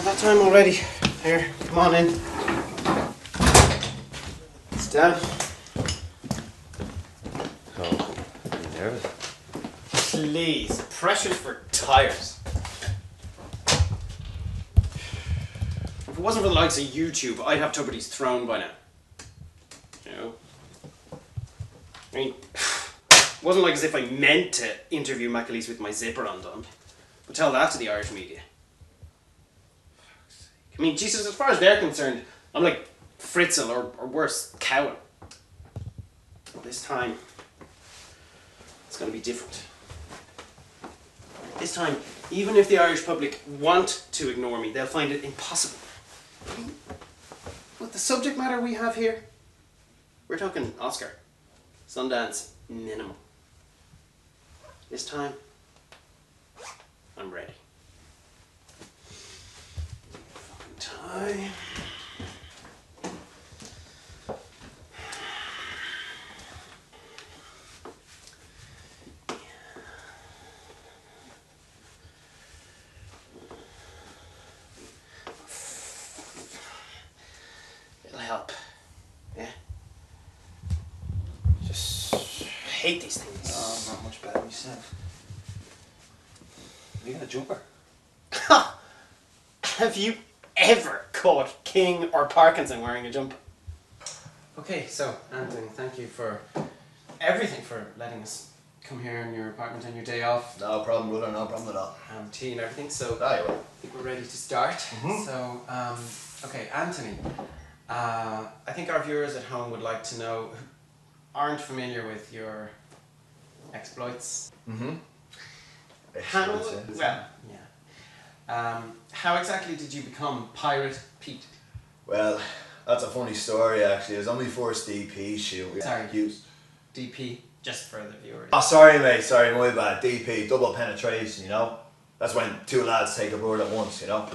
that time already. Here, come on in. Sit down. Oh, I'm nervous. Please, pressure's for tires. If it wasn't for the likes of YouTube, I'd have Tuberty's throne by now. You know? I mean, it wasn't like as if I meant to interview McAleese with my zipper undone. But tell that to the Irish media. I mean, Jesus, as far as they're concerned, I'm like Fritzl or worse, Cowan. But this time, it's going to be different. This time, even if the Irish public want to ignore me, they'll find it impossible. I mean, with the subject matter we have here, we're talking Oscar, Sundance, minimum. This time, I'm ready. Fucking tie. It'll help. Yeah? Just hate these things. Oh, not much better myself. Are you gonna jump her? Have you ever caught King or Parkinson wearing a jumper? Okay, so Anthony, thank you for everything, for letting us come here in your apartment on your day off. No problem, brother, no problem at all. Tea and everything, so Ah, you I think we're ready to start. So, okay, Anthony, I think our viewers at home would like to know, who aren't familiar with your exploits. How, well, yeah. How exactly did you become Pirate Pete? Well, that's a funny story actually. It was on my first DP shoot. Sorry, You... DP, just for the viewers. Oh, sorry mate, sorry, my bad. DP, double penetration, you know? That's when two lads take a bird at once, you know?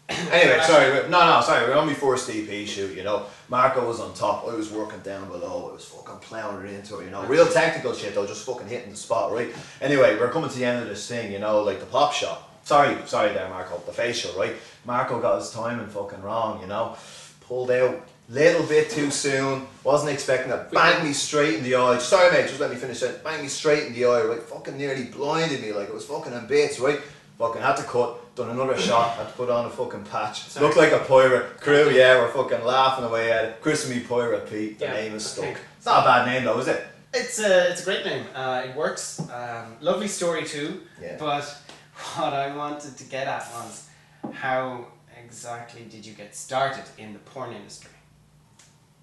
Anyway, sorry, sorry, we're on my first DP shoot, you know? Marco was on top, I was working down below, I was fucking plowing it into it, you know? Real technical shit though, just fucking hitting the spot, right? Anyway, we're coming to the end of this thing, you know, like the pop shot. Sorry there Marco, the facial, right? Marco got his timing fucking wrong, you know? Pulled out little bit too soon, wasn't expecting it, banged me straight in the eye. Sorry mate, just let me finish it. Banged me straight in the eye, right? Fucking nearly blinded me, like it was fucking in bits, right? Fucking had to cut, done another shot, had to put on a fucking patch. Sorry. Looked like a pirate. Crew, yeah, we're fucking laughing away at it. Chris and me, Pirate Pete, the name is stuck. It's not a bad name though, is it? It's a great name. It works. Lovely story too. Yeah. But what I wanted to get at was, how exactly did you get started in the porn industry?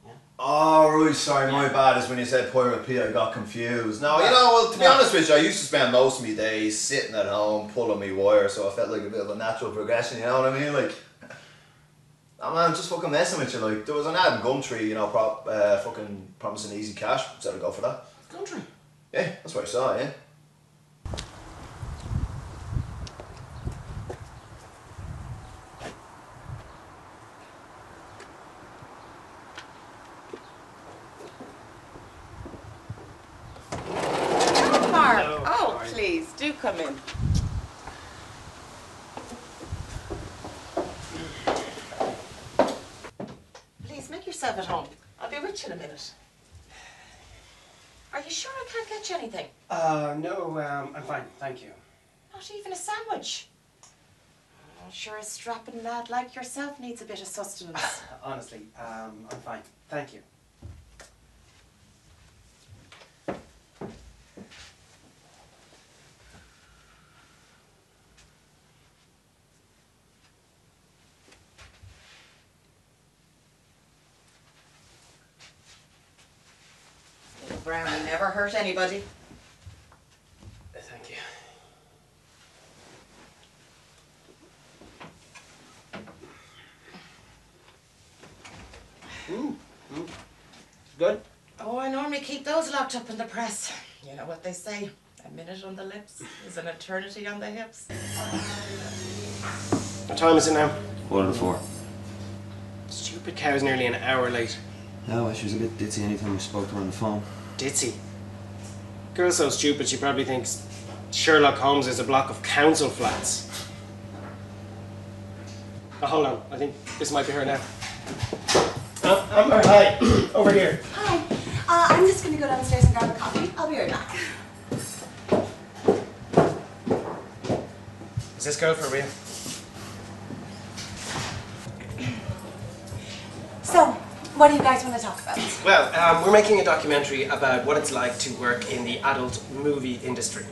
Yeah. Oh, right, sorry, my bad. Is when you said Pirate Pete, I got confused. No, you know, well, to be honest with you, I used to spend most of my days sitting at home, pulling me wire, so I felt like a bit of a natural progression, you know what I mean? Like, oh man, I'm just fucking messing with you, like, there was an ad in Gumtree, you know, fucking promising easy cash, so I'd go for that. Country. Yeah, that's what I saw, yeah. Please, do come in. Please, make yourself at home. I'll be with you in a minute. Are you sure I can't get you anything? No, I'm fine, thank you. Not even a sandwich? Oh, sure, a strapping lad like yourself needs a bit of sustenance. Honestly, I'm fine, thank you. Brownie never hurt anybody. Thank you. Good? Oh, I normally keep those locked up in the press. You know what they say, a minute on the lips is an eternity on the hips. What time is it now? 4:45. Stupid cow's nearly an hour late. No, she was a bit ditzy anytime we spoke to her on the phone. Ditzy. Girl's so stupid she probably thinks Sherlock Holmes is a block of council flats. Oh, hold on. I think this might be her now. Amber, hi. Over here. Hi. I'm just gonna go downstairs and grab a coffee. I'll be right back. Is this girl for real? So, what do you guys want to talk about? Well, we're making a documentary about what it's like to work in the adult movie industry.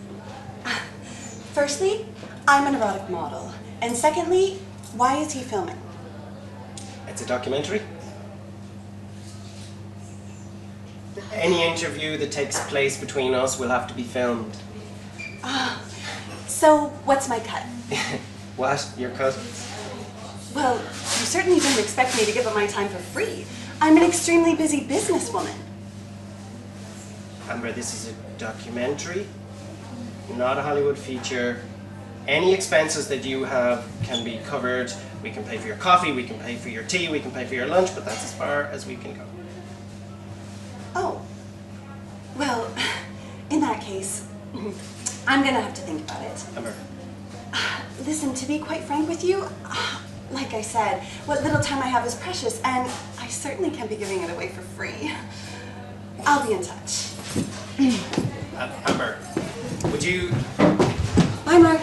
Firstly, I'm an erotic model. And secondly, why is he filming? It's a documentary. Any interview that takes place between us will have to be filmed. So, what's my cut? What? Your cut? Well, you certainly didn't expect me to give up my time for free. I'm an extremely busy businesswoman. Amber, this is a documentary, not a Hollywood feature. Any expenses that you have can be covered. We can pay for your coffee, we can pay for your tea, we can pay for your lunch, but that's as far as we can go. Oh. Well, in that case, I'm gonna have to think about it. Amber. Listen, to be quite frank with you, like I said, what little time I have is precious, and I certainly can't be giving it away for free. I'll be in touch. Amber, would you... Bye, Mark.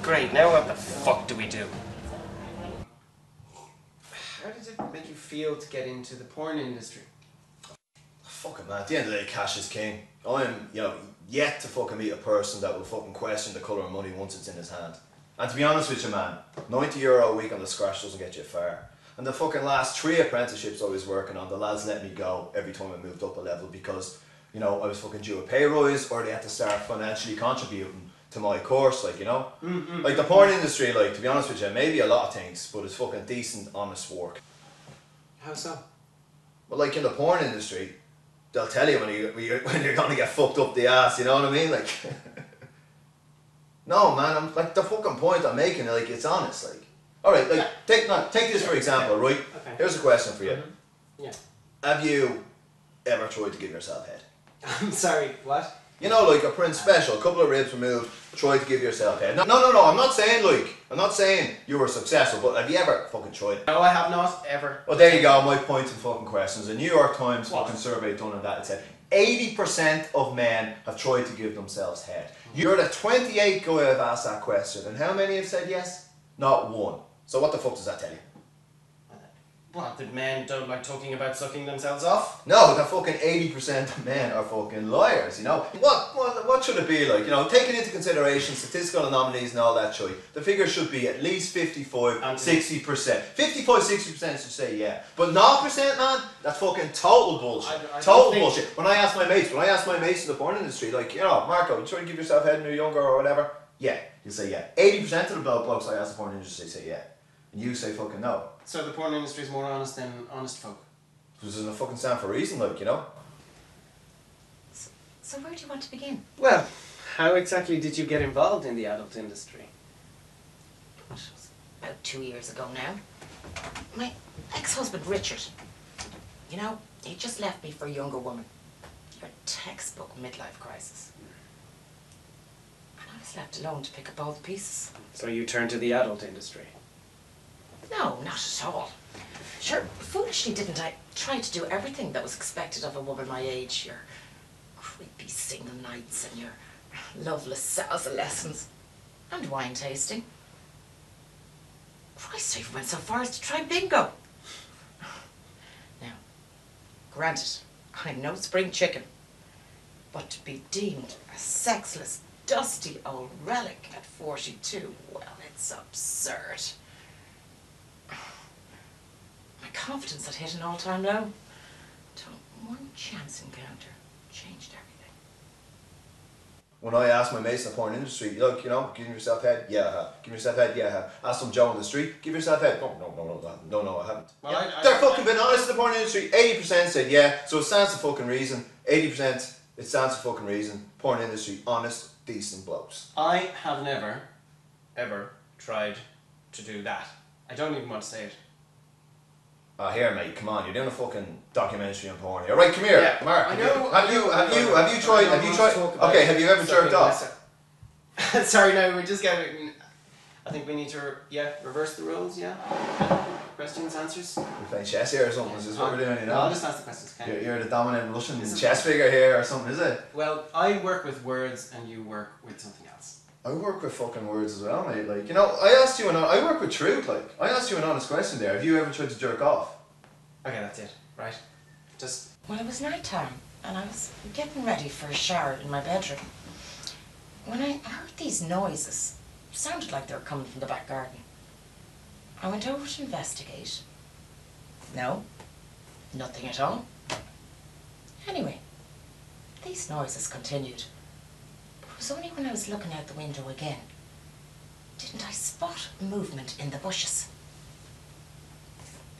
Great, now what the fuck do we do? How did it make you feel to get into the porn industry? Fucking man, at the end of the day, cash is king. I'm, yet to fucking meet a person that will fucking question the colour of money once it's in his hand. And to be honest with you, man, €90 a week on the scratch doesn't get you far. And the fucking last 3 apprenticeships I was working on, the lads let me go every time I moved up a level because, I was fucking due a pay rise or they had to start financially contributing to my course, Like the porn industry, to be honest with you, maybe a lot of things, but it's fucking decent, honest work. How so? But in the porn industry, they'll tell you when you're gonna get fucked up the ass, you know what I mean? No man, I'm the fucking point I'm making, it's honest, Alright, take this for example, right? Okay. Here's a question for you. Mm-hmm. Yeah. Have you ever tried to give yourself head? I'm sorry, what? A Prince special, a couple of ribs removed, try to give yourself head. No, I'm not saying you were successful, but have you ever fucking tried? No, I have not, ever. Well, there you go, my points and fucking questions. A New York Times What? fucking survey done on that, it said 80% of men have tried to give themselves head. You're the 28th guy I've asked that question, and how many have said yes? Not one. So what the fuck does that tell you? What, that men don't like talking about sucking themselves off? No, the fucking 80% of men are fucking liars, What should it be like? Taking into consideration statistical anomalies and all that shit, the figure should be at least 55, 60%. 55, 60% should say yeah. But 0%, man, that's fucking total bullshit. I Total think- bullshit. When I ask my mates in the porn industry, Marco, you try to give yourself head when you're younger or whatever? Yeah, you say yeah. 80% of the blokes I ask the porn industry say yeah. And you say fucking no. So the porn industry is more honest than honest folk? This doesn't fucking stand for a reason, So where do you want to begin? Well, how exactly did you get involved in the adult industry? It was about 2 years ago now. My ex-husband, Richard, he just left me for a younger woman. Your textbook midlife crisis. And I was left alone to pick up all the pieces. So you turned to the adult industry? No, not at all. Sure, foolishly didn't I try to do everything that was expected of a woman my age. Your creepy single nights and your loveless salsa lessons. And wine tasting. Christ, I even went so far as to try bingo. Now, granted, I'm no spring chicken. But to be deemed a sexless, dusty old relic at 42, well, it's absurd. My confidence had hit an all-time low. Till one chance encounter changed everything. When I ask my mates in the porn industry, giving yourself head, yeah, I have. Giving yourself head, yeah, I have. Ask some Joe on the street, give yourself head. No, I haven't. Well, They're fucking being honest in the porn industry. 80% said yeah, so it stands to fucking reason. 80%, it stands to fucking reason. Porn industry, honest, decent blokes. I have never, ever tried to do that. I don't even want to say it. Ah, here, mate, come on, you're doing a fucking documentary on porn here. Right, come here, Yeah, Mark. I know. Have you tried? Okay, have you ever jerked off? Sorry, no, we're just getting... I think we need to, reverse the rules, yeah? Questions, answers? We're playing chess here or something, is this what we're doing, you No, know? I'll just ask the questions, okay? You're the dominant Russian chess figure here or something, is it? Well, I work with words and you work with something else. I work with fucking words as well, mate. Like, you know, I asked you I work with truth, like. I asked you an honest question there. Have you ever tried to jerk off? Okay, that's it, right? Just... Well, it was night time, and I was getting ready for a shower in my bedroom when I heard these noises. Sounded like they were coming from the back garden. I went over to investigate. No, nothing at all. Anyway, these noises continued. But it was only when I was looking out the window again didn't I spot movement in the bushes.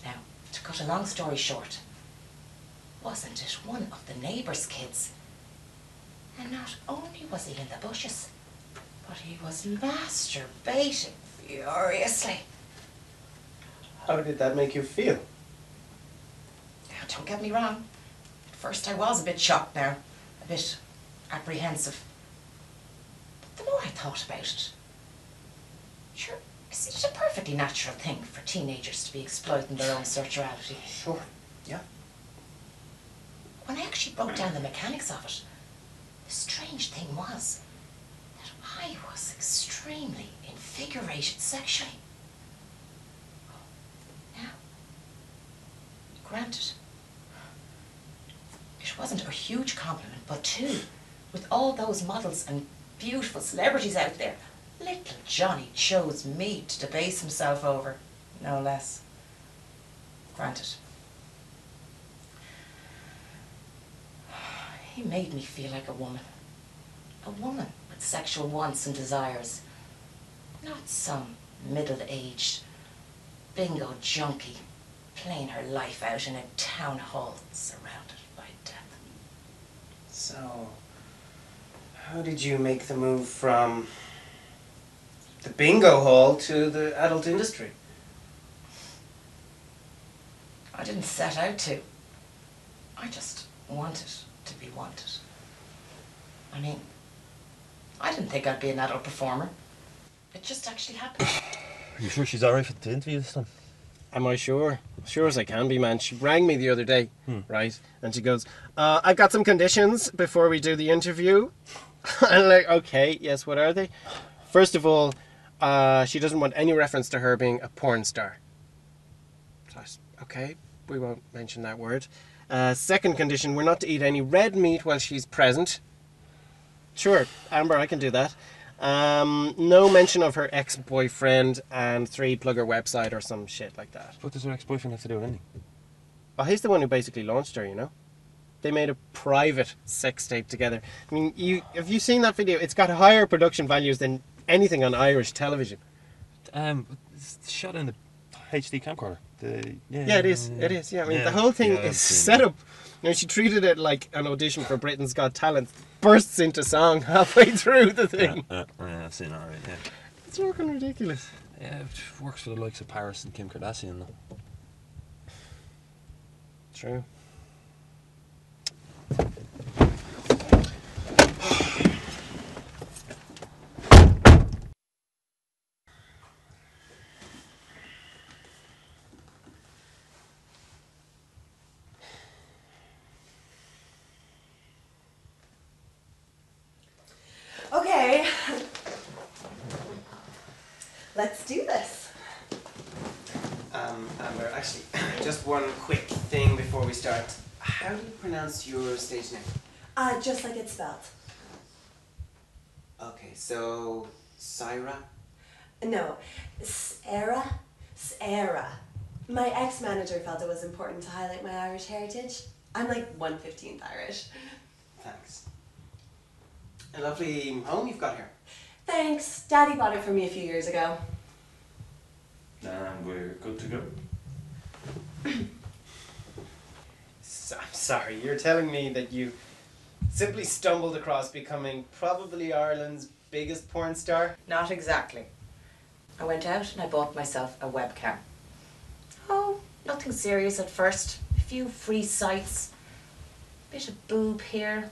Now, to cut a long story short, wasn't it one of the neighbour's kids? And not only was he in the bushes, but he was masturbating furiously. How did that make you feel? Now, don't get me wrong. At first I was a bit shocked now, a bit apprehensive. But the more I thought about it, sure, it's a perfectly natural thing for teenagers to be exploiting their own sexuality. Sure, yeah. When I actually broke down the mechanics of it, the strange thing was that I was extremely invigorated sexually. Now, granted, it wasn't a huge compliment, but too, with all those models and beautiful celebrities out there, little Johnny chose me to debase himself over, no less. Granted. He made me feel like a woman. A woman with sexual wants and desires. Not some middle-aged bingo junkie playing her life out in a town hall surrounded by death. So, how did you make the move from the bingo hall to the adult industry? I didn't set out to. I just wanted to be wanted. I mean, I didn't think I'd be an adult performer. It just actually happened. Are you sure she's alright for the interview this time? Am I sure? Sure as I can be, man. She rang me the other day, right? And she goes, I've got some conditions before we do the interview. I'm like, okay, yes, what are they? First of all, she doesn't want any reference to her being a porn star. So I said, okay, we won't mention that word. Second condition, we're not to eat any red meat while she's present. Sure, Amber, I can do that. No mention of her ex-boyfriend, and 3, plug her website or some shit like that. What does her ex-boyfriend have to do with anything? Well, he's the one who basically launched her, you know? They made a private sex tape together. I mean, have you seen that video? It's got higher production values than anything on Irish television. It's shot in the HD camcorder. Yeah, it is. It is, yeah. I mean, the whole thing is set up. You know, she treated it like an audition for Britain's Got Talent. Bursts into song halfway through the thing. Yeah, I've seen that already, yeah. It's fucking ridiculous. Yeah, it works for the likes of Paris and Kim Kardashian, though. True. Okay. Let's do this. Amber, actually, just one quick thing before we start. How do you pronounce your stage name? Just like it's spelled. Okay, so Syra? No, Sarah. My ex-manager felt it was important to highlight my Irish heritage. I'm like 1/15th Irish. Thanks. A lovely home you've got here. Thanks. Daddy bought it for me a few years ago. And we're good to go. I'm sorry, you're telling me that you simply stumbled across becoming probably Ireland's biggest porn star? Not exactly. I went out and I bought myself a webcam. Oh, nothing serious at first. A few free sites. Bit of boob here.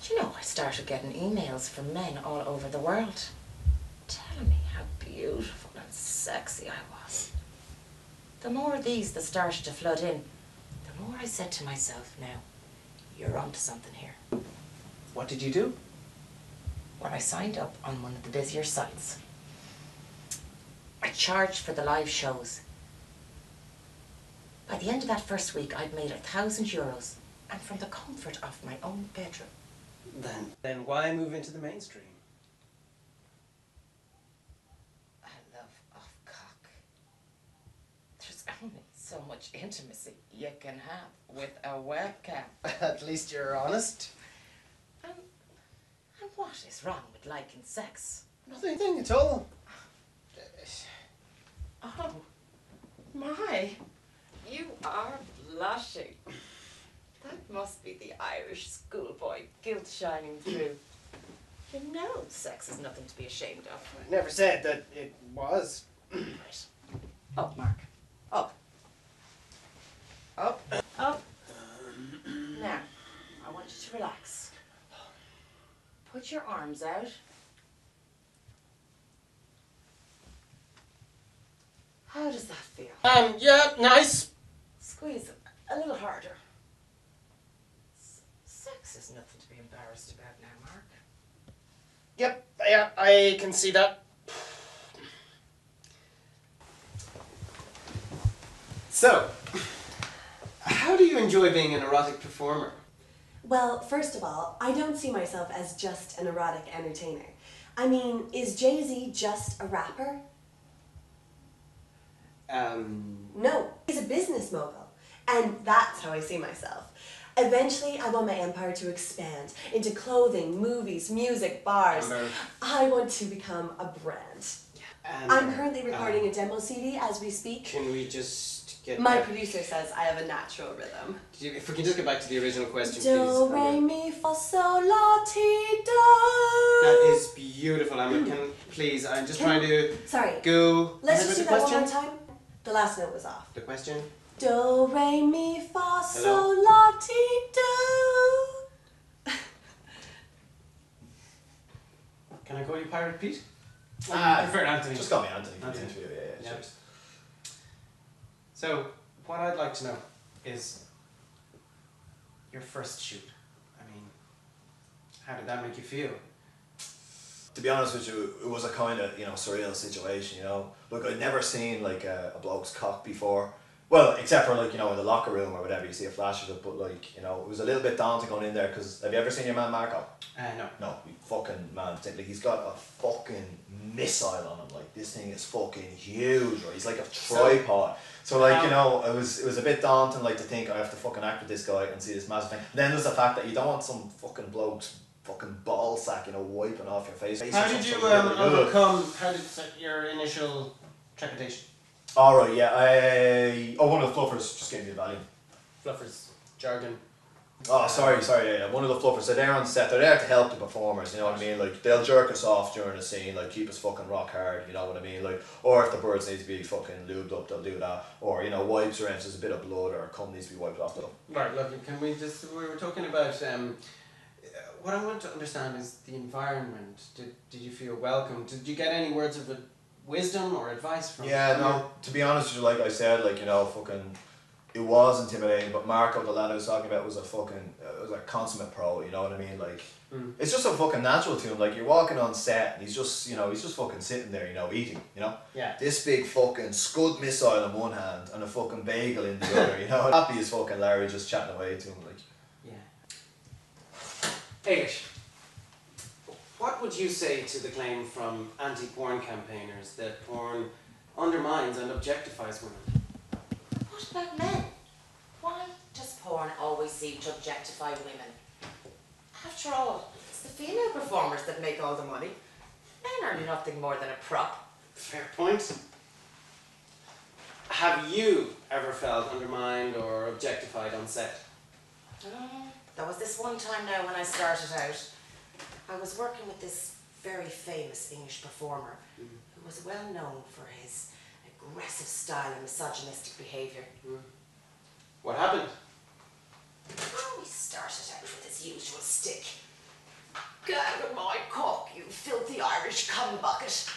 Do you know, I started getting emails from men all over the world telling me how beautiful and sexy I was. The more of these that started to flood in, the more I said to myself, now, you're onto something here. What did you do? When I signed up on one of the busier sites, I charged for the live shows. By the end of that first week, I'd made €1,000, and from the comfort of my own bedroom. Then why move into the mainstream? A love of cock. There's only so much intimacy you can have with a webcam. At least you're honest. And what is wrong with liking sex? Nothing at all. Oh, my. You are blushing. That must be the Irish schoolboy guilt shining through. You know sex is nothing to be ashamed of. I never said that it was. Right. Up, Mark. Up. Up. Up. Now, I want you to relax. Put your arms out. How does that feel? Yeah, nice. Squeeze them a little harder. Sex is nothing to be embarrassed about now, Mark. Yep, yeah, I can see that. So, how do you enjoy being an erotic performer? Well, first of all, I don't see myself as just an erotic entertainer. I mean, is Jay-Z just a rapper? No, he's a business mogul. And that's how I see myself. Eventually, I want my empire to expand into clothing, movies, music, bars. Amber. I want to become a brand. I'm currently recording a demo CD as we speak. Can we just get My back- producer says I have a natural rhythm. If we can just get back to the original question, Do, please. re, Amber. mi, fa, sol, la, ti, do. That is beautiful, Amber. Can please? I'm just trying to Sorry. go. Let's ahead just do with that the one more question. time. The last note was off. The question. Do, re, mi, fa, Hello? sol, la, ti, do. Can I call you Pirate Pete? Ah, I prefer Anthony. Just call me Anthony for the Anthony. interview, yeah. Yeah. So, what I'd like to know is your first shoot. I mean, how did that make you feel? To be honest with you, it was a kind of, surreal situation, Look, I'd never seen, like, a bloke's cock before. Well, except for, like, in the locker room or whatever, you see a flash of it, but, like, it was a little bit daunting going in there, because have you ever seen your man Marco? No. No, fucking man, like, he's got a fucking missile on him, like, this thing is fucking huge, right? He's like a tripod. So like, it was a bit daunting, like, to think I have to fucking act with this guy and see this massive thing. And then there's the fact that you don't want some fucking bloke's fucking ball sack, wiping off your face. How did you overcome? How did your initial trepidation? All right, yeah. One of the fluffers just gave me a Valium. Fluffers, jargon. Oh, sorry, yeah. One of the fluffers. They're there on set. They're there to help the performers. You know what I mean? Like, they'll jerk us off during the scene, like, keep us fucking rock hard. You know what I mean? Like, or if the birds need to be fucking lubed up, they'll do that. Or wipes around. If there's a bit of blood or cum needs to be wiped off them. Right, lovely. Can we just? We were talking about. What I want to understand is the environment. Did you feel welcome? Did you get any words of wisdom or advice from? Yeah, no. To be honest with you, like I said, like, fucking. It was intimidating, but Marco, the lad I was talking about, was a consummate pro, you know what I mean? Like, it's just so fucking natural to him. Like, you're walking on set, and he's just fucking sitting there, eating, Yeah. This big fucking Scud missile in one hand, and a fucking bagel in the other, Happy as fucking Larry, just chatting away to him, like. Yeah. Ailish, what would you say to the claim from anti-porn campaigners that porn undermines and objectifies women? What about men? Why does porn always seem to objectify women? After all, it's the female performers that make all the money. Men are nothing more than a prop. Fair point. Have you ever felt undermined or objectified on set? There was this one time now when I started out. I was working with this very famous English performer who was well known for his aggressive style and misogynistic behaviour. What happened? Well, he started out with his usual stick. Gag my cock, you filthy Irish cum bucket.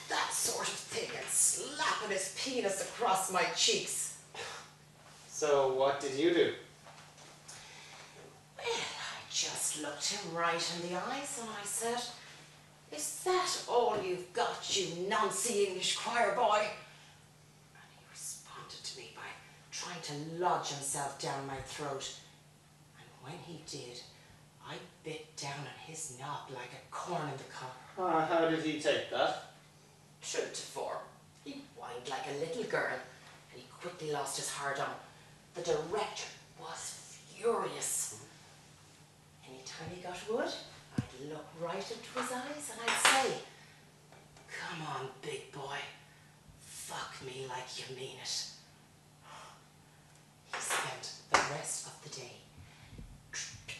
That sort of thing, and slapping his penis across my cheeks. So what did you do? Well, I just looked him right in the eyes and I said, "Is that all you've got, you Nancy English choir boy?" And he responded to me by trying to lodge himself down my throat. And when he did, I bit down on his knob like a corn in the cob. How did he take that? True to form, he whined like a little girl, and he quickly lost his hard-on. The director was furious. Anytime he got wood, I'd look right into his eyes and I'd say, "Come on, big boy, fuck me like you mean it." He spent the rest of the day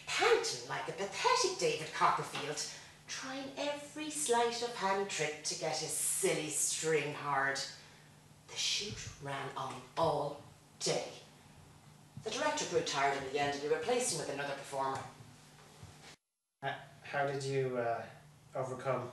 panting like a pathetic David Copperfield, trying every sleight of hand trick to get his silly string hard. The shoot ran on all day. The director grew tired in the end and he replaced him with another performer. How did you overcome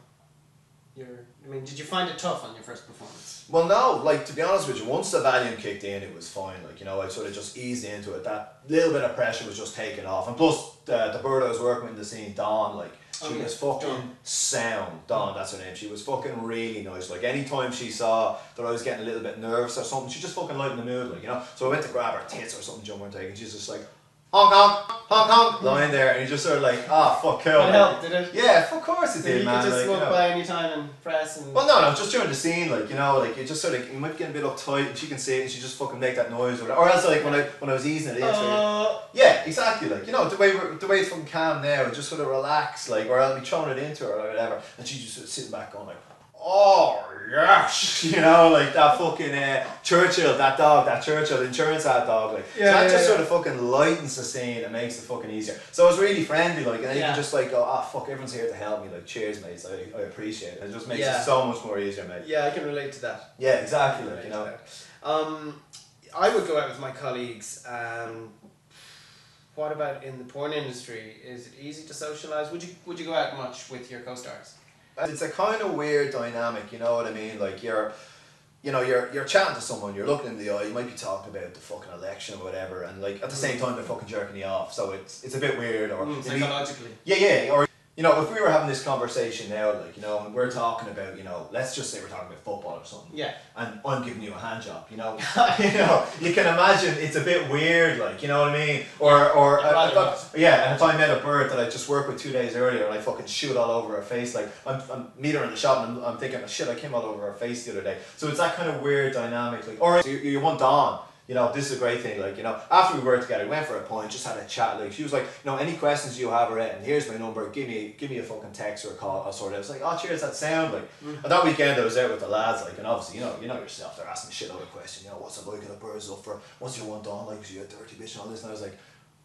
did you find it tough on your first performance? Well, no, like, to be honest with you, once the Valium kicked in, it was fine. Like, you know, I sort of just eased into it. That little bit of pressure was just taken off. And plus, the bird I was working with in the scene, Dawn, like, she was fucking sound. Dawn, that's her name. She was fucking really nice. Like, anytime she saw that I was getting a little bit nervous or something, she just fucking lightened the mood, like, you know. So I went to grab her tits or something, jump her take, and she's just like, honk honk, honk honk, lying there, and you just sort of like, fuck, cool. It helped, did it? Yeah, of course it did, You man. could just like, walk by any time and press and... Well, no, just during the scene, like, you know, like, you just sort of, you might be getting a bit uptight, and she can see it, and she just fucking make that noise, or else, like, when I was easing it into yeah, exactly, like, you know, the way it's fucking calm now, and just sort of relax, like, or I'll be throwing it into her, or whatever, and she's just sort of sitting back going, like, oh, yes, you know, like that fucking Churchill, that dog, that Churchill insurance ad dog, like, so that just sort of fucking lightens the scene and makes it fucking easier. So it was really friendly, like, and then you can just like go, fuck, everyone's here to help me, like, cheers, mates, I appreciate it. It just makes it so much more easier, mate. Yeah, I can relate to that. Yeah, exactly, like, you know. I would go out with my colleagues. What about in the porn industry? Is it easy to socialise? Would you go out much with your co-stars? It's a kind of weird dynamic, you know what I mean? Like, you're chatting to someone, you're looking in the eye, you might be talking about the fucking election or whatever, and like at the same time they're fucking jerking you off, so it's a bit weird, or psychologically. Yeah, or you know, if we were having this conversation now, like, you know, and we're talking about, you know, let's just say we're talking about football or something. Yeah. And I'm giving you a hand job, you know. You know, you can imagine it's a bit weird, like, you know what I mean? Or and if I met a bird that I just worked with 2 days earlier and I fucking shoot all over her face, like, I'm meet her in the shop and I'm thinking, shit, I came all over her face the other day. So it's that kind of weird dynamic, like, or you want Dawn. You know, this is a great thing, like, you know, after we worked together, we went for a pint, just had a chat, like, she was like, you know, any questions you have, and here's my number, give me a fucking text or a call, I'll sort it out. I was like, oh, cheers, that sound, like, and that weekend I was out with the lads, like, and obviously, you know yourself, they're asking shit out of question, you know, what's the like of the birds up for, what's your one Dawn like, was you a dirty bitch and all this, and I was like,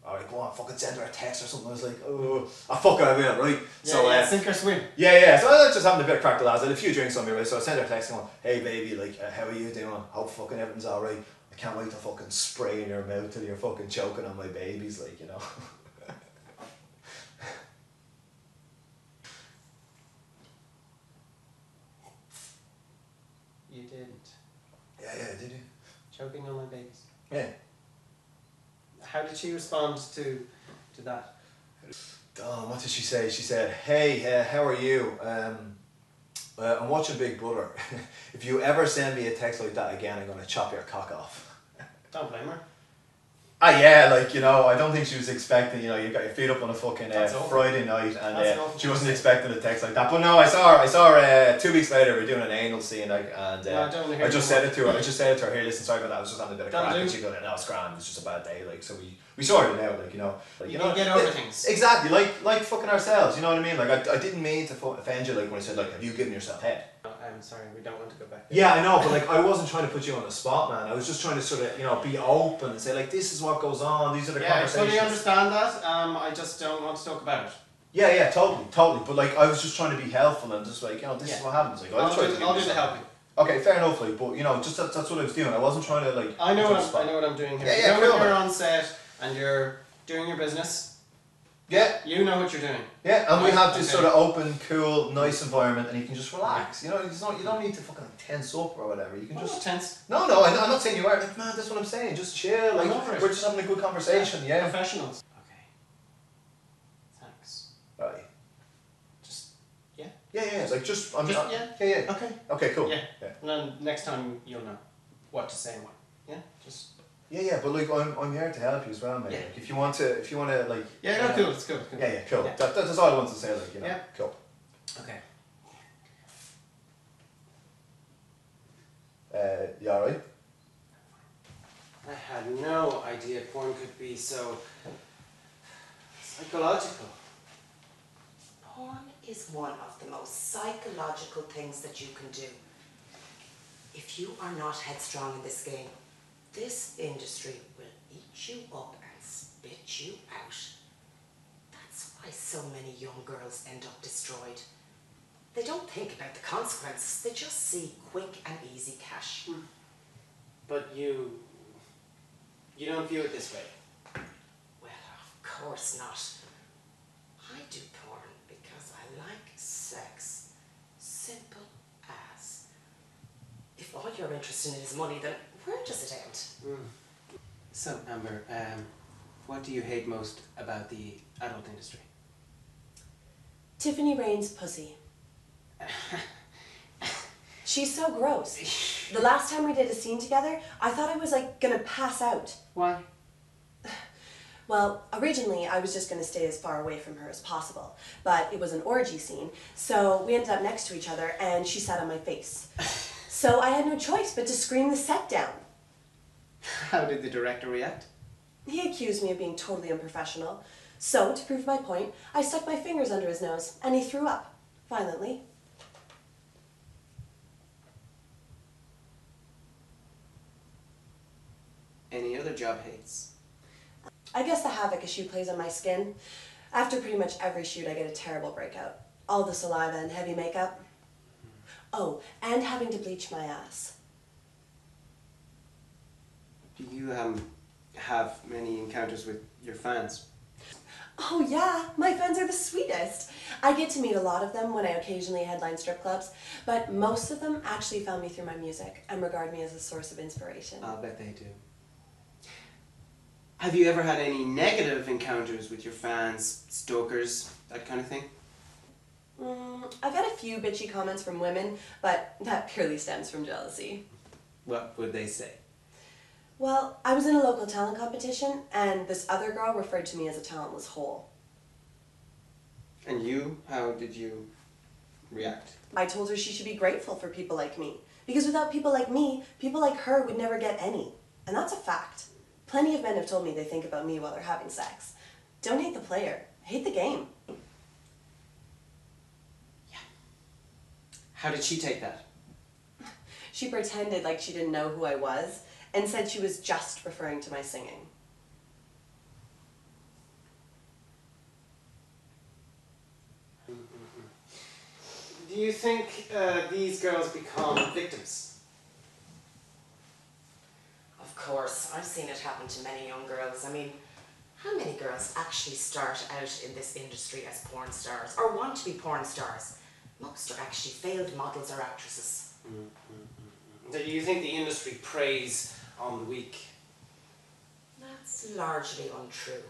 alright, go on, fucking send her a text or something. I was like, oh, fuck it, I will, right? Yeah, sink or swim. Yeah, so I was just having a bit of crack the lads, I had a few drinks on me, right, so I sent her a text going, hey baby, like, how are you doing? Hope fucking everything's alright. I can't wait to fucking spray in your mouth till you're fucking choking on my babies, like, you know. You didn't. Yeah, did you? Choking on my babies. Yeah. How did she respond to that? What did she say? She said, hey, how are you? I'm watching Big Brother. If you ever send me a text like that again, I'm going to chop your cock off. Don't blame her. Yeah, like, you know, I don't think she was expecting, you know, you got your feet up on a fucking Friday night, and she wasn't expecting a text like that. But no, I saw her 2 weeks later, we were doing an anal scene, like, and I just said it to her, here, listen, sorry about that, I was just having a bit of crack, and she goes, no, it's grand, it was just a bad day, like, so we sorted it out, like, you know. Like, you know, get over things. Exactly, like fucking ourselves, you know what I mean? Like, I didn't mean to offend you, like, when I said, like, have you given yourself head? I'm sorry, we don't want to go back there. Yeah, I know, but like, I wasn't trying to put you on the spot, man. I was just trying to sort of, you know, be open and say, like, this is what goes on, these are the conversations. I fully understand that, I just don't want to talk about it. Yeah, totally. But like, I was just trying to be helpful and just like, you know, this is what happens. Like, I'll do the helping. Okay, fair enough, like, but you know, just that's what I was doing. I wasn't trying to like. I know what I'm doing here. Yeah, you know when you're on set and you're doing your business, Yeah. You know what you're doing. Yeah, and we Right, have this okay. sort of open, cool, nice environment, and you can just relax. You know, you don't need to fucking tense up or whatever. You can I'm not just. tense. No, I'm not saying you are. Like, man, that's what I'm saying. Just chill. Like, I'm over it. we're just having a good conversation. Yeah. Professionals. Okay. Thanks. Right. Just, yeah. Yeah. It's like just. I'm. Just, yeah. Yeah. Okay. Okay. Cool. Yeah. And then next time you'll know what to say and what. Yeah. Just. Yeah. But like, I'm here to help you as well, mate. Yeah. Like, if you want to, like. Yeah. No. Cool. It's cool. It's cool. Yeah. Cool. Yeah. That's all I want to say. Like, you know. Yeah. Cool. Okay. You alright? I had no idea porn could be so psychological. Porn is one of the most psychological things that you can do. If you are not headstrong in this game, this industry will eat you up and spit you out. That's why so many young girls end up destroyed. They don't think about the consequences, they just see quick and easy cash. But you don't view it this way. Well, of course not. I do porn because I like sex. Simple as. If all you're interested in is money, then where does it end? So, Amber, what do you hate most about the adult industry? Tiffany Rain's pussy. She's so gross. The last time we did a scene together, I thought I was like gonna pass out. Why? Well, originally I was just gonna stay as far away from her as possible, but it was an orgy scene, so we ended up next to each other and she sat on my face. So I had no choice but to scream the set down. How did the director react? He accused me of being totally unprofessional. So, to prove my point, I stuck my fingers under his nose and he threw up, violently. Any other job hates? I guess the havoc a shoot plays on my skin. After pretty much every shoot, I get a terrible breakout. All the saliva and heavy makeup. Oh, and having to bleach my ass. Do you have many encounters with your fans? Oh yeah, my fans are the sweetest. I get to meet a lot of them when I occasionally headline strip clubs, but most of them actually found me through my music and regard me as a source of inspiration. I'll bet they do. Have you ever had any negative encounters with your fans, stalkers, that kind of thing? I've had a few bitchy comments from women, but that purely stems from jealousy. What would they say? Well, I was in a local talent competition, and this other girl referred to me as a talentless whole. And you? How did you react? I told her she should be grateful for people like me, because without people like me, people like her would never get any. And that's a fact. Plenty of men have told me they think about me while they're having sex. Don't hate the player, hate the game. Yeah. How did she take that? She pretended like she didn't know who I was, and said she was just referring to my singing. Do you think these girls become victims? Of course, I've seen it happen to many young girls. I mean, how many girls actually start out in this industry as porn stars or want to be porn stars? Most are actually failed models or actresses. Do you think the industry preys on the weak? That's largely untrue.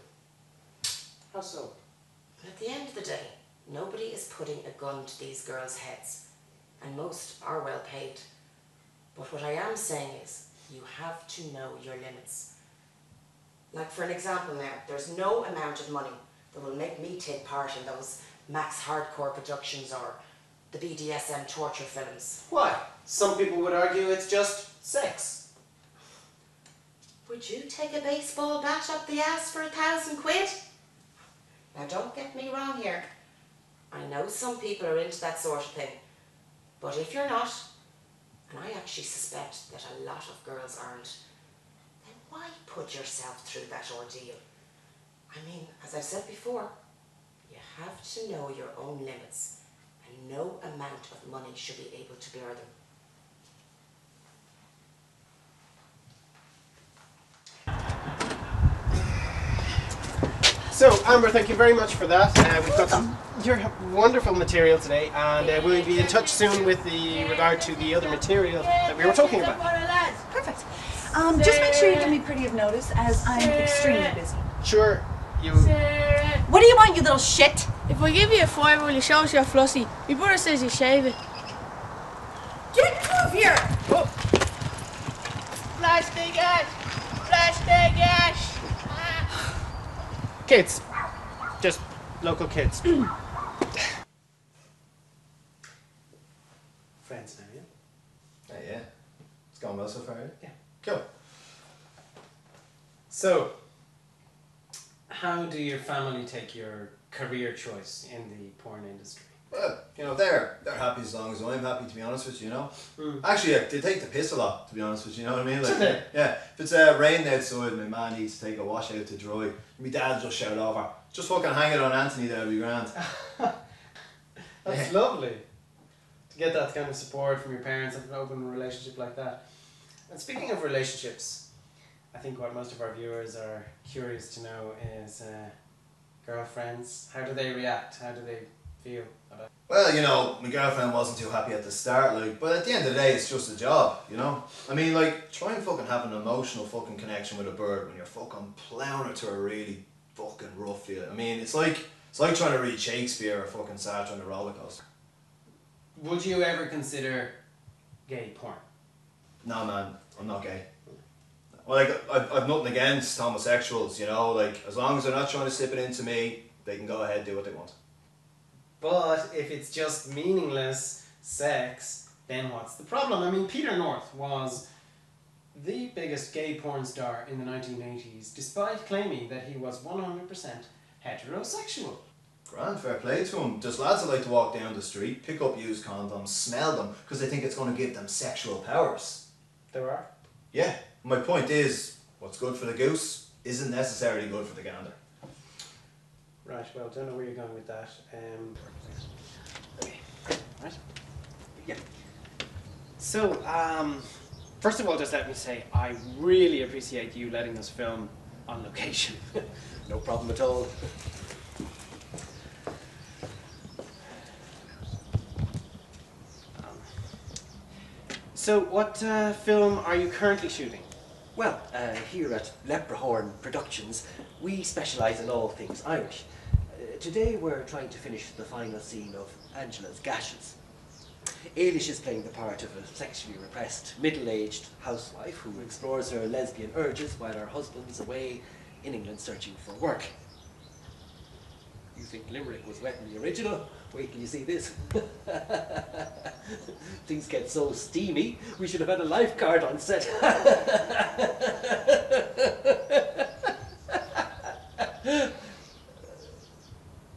How so? But at the end of the day, nobody is putting a gun to these girls' heads, and most are well paid. But what I am saying is, you have to know your limits. Like for an example now, there's no amount of money that will make me take part in those max hardcore productions or the BDSM torture films. Why? Some people would argue it's just sex. Would you take a baseball bat up the ass for £1,000? Now don't get me wrong here. I know some people are into that sort of thing. But if you're not, and I actually suspect that a lot of girls aren't, then why put yourself through that ordeal? I mean, as I've said before, you have to know your own limits, and no amount of money should be able to blur them. So, Amber, thank you very much for that. We've got some your wonderful material today, and we'll be in touch soon with regard to the other material that we were talking about. Perfect. Just make sure you give me pretty of notice, as I'm extremely busy. Sure, you... What do you want, you little shit? If I give you a fiver, will you show us your flossy? My brother says you shave it. Get out of here! Oh. Plastic ash! Plastic ash! Kids. Just local kids. Friends now, yeah? Yeah. It's going well so far, yeah? Yeah. Cool. So, how do your family take your career choice in the porn industry? Well, you know, they're happy as long as I'm happy, to be honest with you, you know. Mm. Actually, they take the piss a lot, to be honest with you, you know what I mean? Like, Do they? yeah, if it's raining outside, my man needs to take a wash out to dry. My dad just shout over, just fucking hang it on Anthony, that'll be grand. That's lovely. To get that kind of support from your parents and an open relationship like that. And speaking of relationships, I think what most of our viewers are curious to know is girlfriends. How do they react? How do they feel about it? Well, you know, my girlfriend wasn't too happy at the start, like, but at the end of the day, it's just a job, you know? I mean, like, try and fucking have an emotional fucking connection with a bird when you're fucking plowing her to a really fucking rough field. I mean, it's like trying to read Shakespeare or fucking Sartre on a roller coaster. Would you ever consider gay porn? No, man, I'm not gay. Like, I've nothing against homosexuals, you know? Like, as long as they're not trying to slip it into me, they can go ahead and do what they want. But if it's just meaningless sex, then what's the problem? I mean, Peter North was the biggest gay porn star in the 1980s, despite claiming that he was 100% heterosexual. Grand, fair play to them. There's lads that like to walk down the street, pick up used condoms, smell them, because they think it's going to give them sexual powers. There are. Yeah, my point is, what's good for the goose isn't necessarily good for the gander. Right, well, don't know where you're going with that. Okay. Right? Yeah. So, first of all, just let me say, I really appreciate you letting us film on location. No problem at all. So, what film are you currently shooting? Well, here at Leprehorn Productions, we specialise in all things Irish. Today we're trying to finish the final scene of Angela's Gashes. Ailish is playing the part of a sexually repressed, middle-aged housewife who explores her lesbian urges while her husband's away in England searching for work. You think Limerick was wet in the original? Wait till you see this. Things get so steamy, we should have had a lifeguard on set.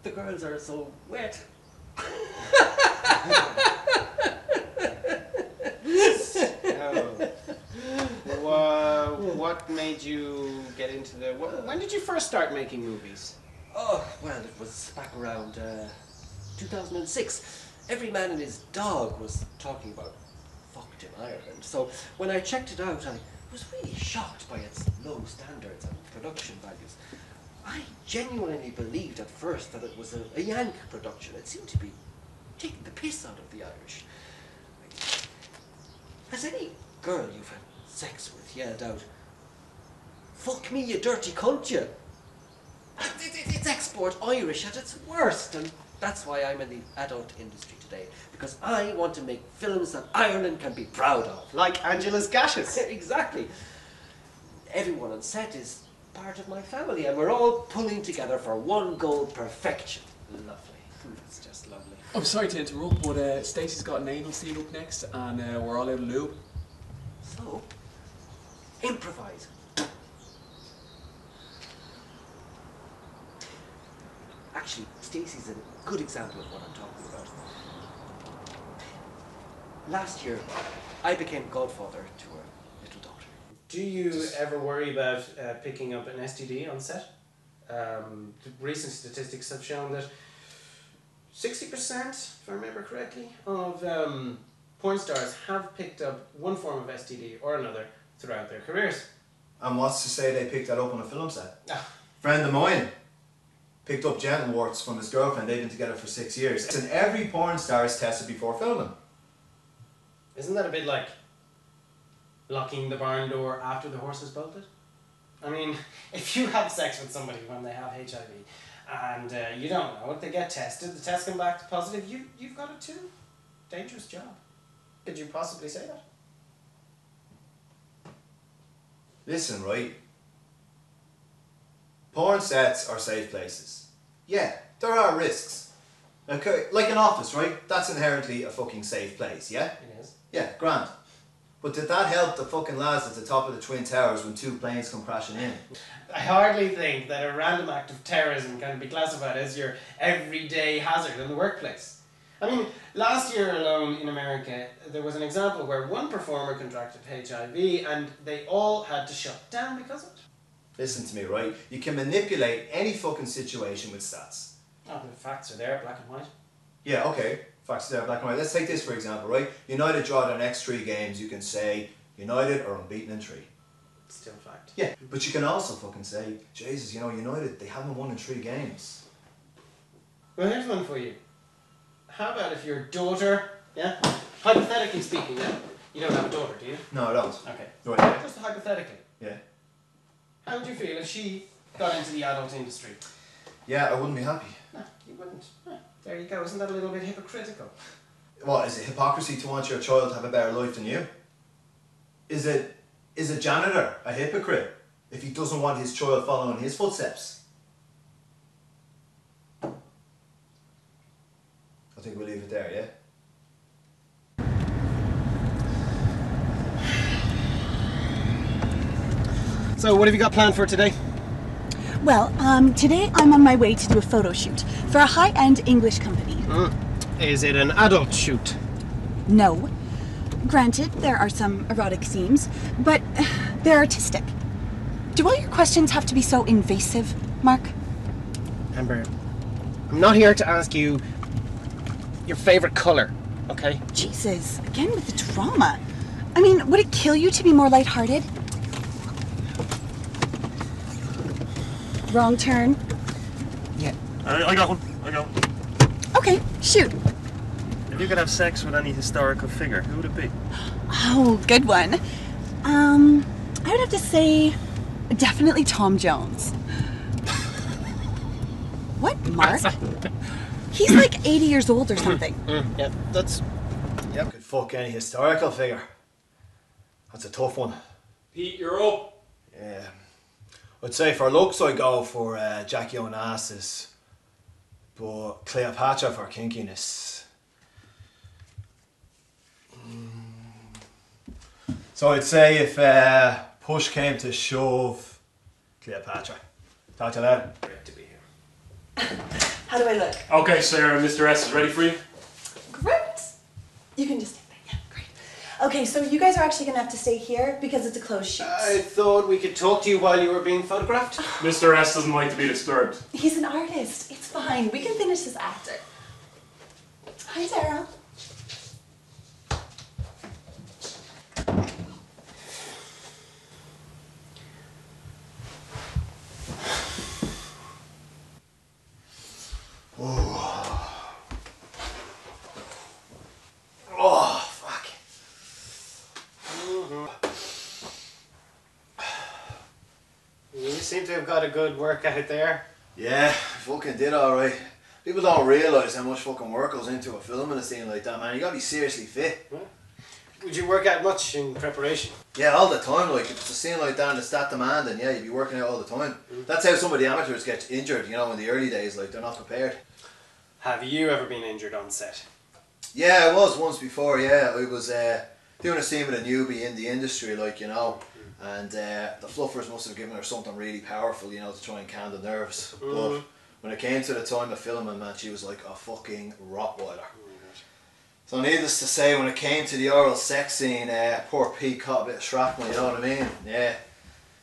The girls are so wet. What made you get into the... When did you first start making movies? Oh, well, it was back around 2006. Every man and his dog was talking about fucked in Ireland. So when I checked it out, I was really shocked by its low standards and production values. I genuinely believed at first that it was a Yank production. It seemed to be taking the piss out of the Irish. Has any girl you've had sex with yelled out, "Fuck me, you dirty cunt, you"? It's export Irish at its worst, and that's why I'm in the adult industry today, because I want to make films that Ireland can be proud of. Like Angela's Gashes. Exactly. Everyone on set is part of my family, and we're all pulling together for one goal: perfection. Lovely. That's just lovely. I'm sorry to interrupt, but Stacey's got an anal scene up next, and we're all out of lube. So, improvise. Actually, Stacey's a good example of what I'm talking about. Last year, I became godfather to her little daughter. Do you ever worry about picking up an STD on set? Recent statistics have shown that 60%, if I remember correctly, of porn stars have picked up one form of STD or another throughout their careers. And what's to say they picked that up on a film set? Ah. Friend of mine, Picked up genital warts from his girlfriend. They've been together for 6 years. And every porn star is tested before filming. Isn't that a bit like locking the barn door after the horse is bolted? I mean, if you have sex with somebody when they have HIV and you don't know it, they get tested, the test come back positive, you've got it too. Dangerous job. Could you possibly say that? Listen, right? Porn sets are safe places. Yeah, there are risks. Okay, like an office, right? That's inherently a fucking safe place, yeah? It is. Yeah, grand. But did that help the fucking lads at the top of the Twin Towers when 2 planes come crashing in? I hardly think that a random act of terrorism can be classified as your everyday hazard in the workplace. I mean, last year alone in America, there was an example where one performer contracted HIV and they all had to shut down because of it. Listen to me, right? You can manipulate any fucking situation with stats. Oh, the facts are there, black and white. Yeah, okay. Facts are there, black and white. Let's take this for example, right? United draw their next 3 games, you can say United are unbeaten in 3. Still a fact. Yeah, but you can also fucking say, Jesus, you know, United, they haven't won in 3 games. Well, here's one for you. How about if your daughter, yeah, hypothetically speaking now, you don't have a daughter, do you? No, I don't. Okay. Right. Just hypothetically. Yeah. How would you feel if she got into the adult industry? Yeah, I wouldn't be happy. No, you wouldn't. There you go. Isn't that a little bit hypocritical? What, is it hypocrisy to want your child to have a better life than you? Is a janitor a hypocrite if he doesn't want his child following his footsteps? I think we'll leave it there, yeah? So, what have you got planned for today? Well, today I'm on my way to do a photo shoot for a high-end English company. Is it an adult shoot? No. Granted, there are some erotic scenes, but they're artistic. Do all your questions have to be so invasive, Mark? Amber, I'm not here to ask you your favourite colour, okay? Jesus, again with the drama. I mean, would it kill you to be more lighthearted? Wrong turn. Yeah. I got one. I got one. Okay, shoot. If you could have sex with any historical figure, who would it be? Oh, good one. I would have to say definitely Tom Jones. What, Mark? He's like 80 years old or something. Yeah, that's... Yep. Could fuck any historical figure. That's a tough one. Pete, you're up. Yeah. I'd say for looks I go for Jackie Onassis, but Cleopatra for kinkiness. So I'd say if push came to shove, Cleopatra. Talk to you later. Great to be here. How do I look? Okay, Sarah, Mr. S is ready for you. Great. You can just take that. Yeah, great. Okay, so you guys are actually gonna have to stay here because it's a closed shoot. I thought we could talk to you while you were being photographed. Mr. S doesn't like to be disturbed. He's an artist. It's fine. We can finish this after. Hi, Daryl. Oh, fuck. You seem to have got a good workout there. Yeah, fucking did alright. People don't realise how much fucking work goes into a film in a scene like that, man. You gotta be seriously fit. Would you work out much in preparation? Yeah, all the time. Like, if it's a scene like that and it's that demanding, yeah, you'd be working out all the time. That's how some of the amateurs get injured, you know, in the early days. Like, they're not prepared. Have you ever been injured on set? Yeah, I was once before, yeah. I was doing a scene with a newbie in the industry, like, you know, and the fluffers must have given her something really powerful, you know, to try and calm the nerves. But when it came to the time of filming, man, she was like a fucking Rottweiler. So needless to say, when it came to the oral sex scene, poor Pete caught a bit of shrapnel, you know what I mean? Yeah.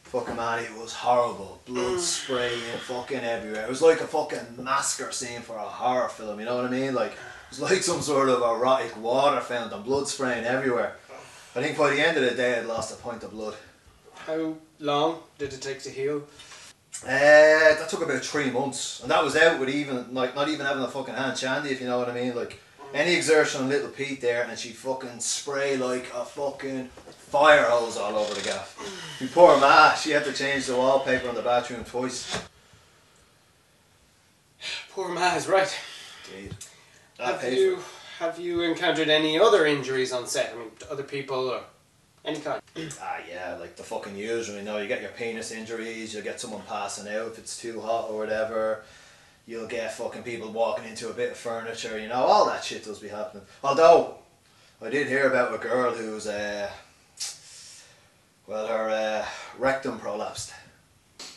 Fucking man, it was horrible. Blood spraying fucking everywhere. It was like a fucking massacre scene for a horror film, you know what I mean? Like, it was like some sort of erotic water fountain, blood spraying everywhere. I think by the end of the day I'd lost a pint of blood. How long did it take to heal? That took about 3 months, and that was out with even like not even having a fucking hand shandy, if you know what I mean. Like any exertion on little Pete there, and she'd fucking spray like a fucking fire hose all over the gaff. My poor ma, she had to change the wallpaper on the bathroom twice. Poor Ma is right. Indeed. Have you encountered any other injuries on set? I mean, to other people or any kind? Yeah, like the fucking usual, you know, you get your penis injuries, you'll get someone passing out if it's too hot or whatever, you'll get fucking people walking into a bit of furniture, you know, all that shit does be happening. Although, I did hear about a girl who's, well, her rectum prolapsed.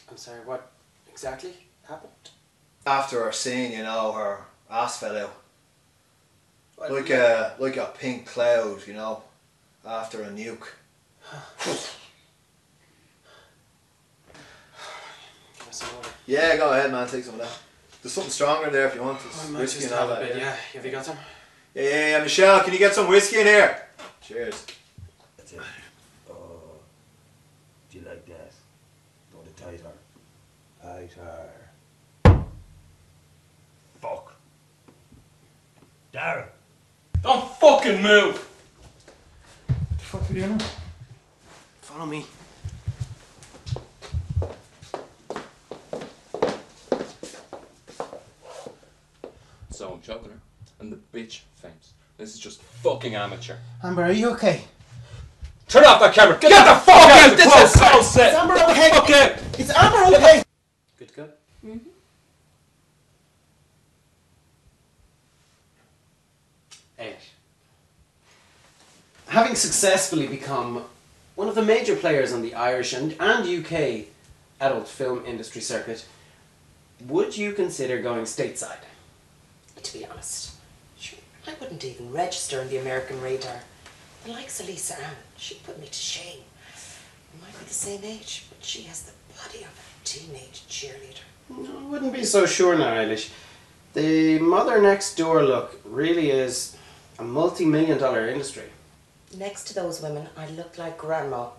I'm sorry, what exactly happened? After her scene, you know, her ass fell out. What, Like a pink cloud, you know, after a nuke. Yeah, go ahead, man. Take some of that. There's something stronger there if you want. I might just have a bit, yeah. Have you got some? Yeah. Michelle, can you get some whiskey in here? Cheers. That's it. Oh, do you like that? Go to tighter. Tighter. Fuck. Darren. Don't fucking move! What the fuck are you doing? Follow me. So I'm choking her, and the bitch faints. This is just fucking amateur. Amber, are you okay? Turn off that camera! Get the fuck out! This is so set! Is Amber okay? Fuck out! Is Amber okay? Good to go? Mm-hmm. Having successfully become one of the major players on the Irish and UK adult film industry circuit, would you consider going stateside? To be honest, sure, I wouldn't even register in the American radar. The likes of Lisa Ann, she'd put me to shame. We might be the same age, but she has the body of a teenage cheerleader. No, I wouldn't be so sure now, Eilish. The mother next door look really is a multi-million-dollar industry. Next to those women, I look like grandma.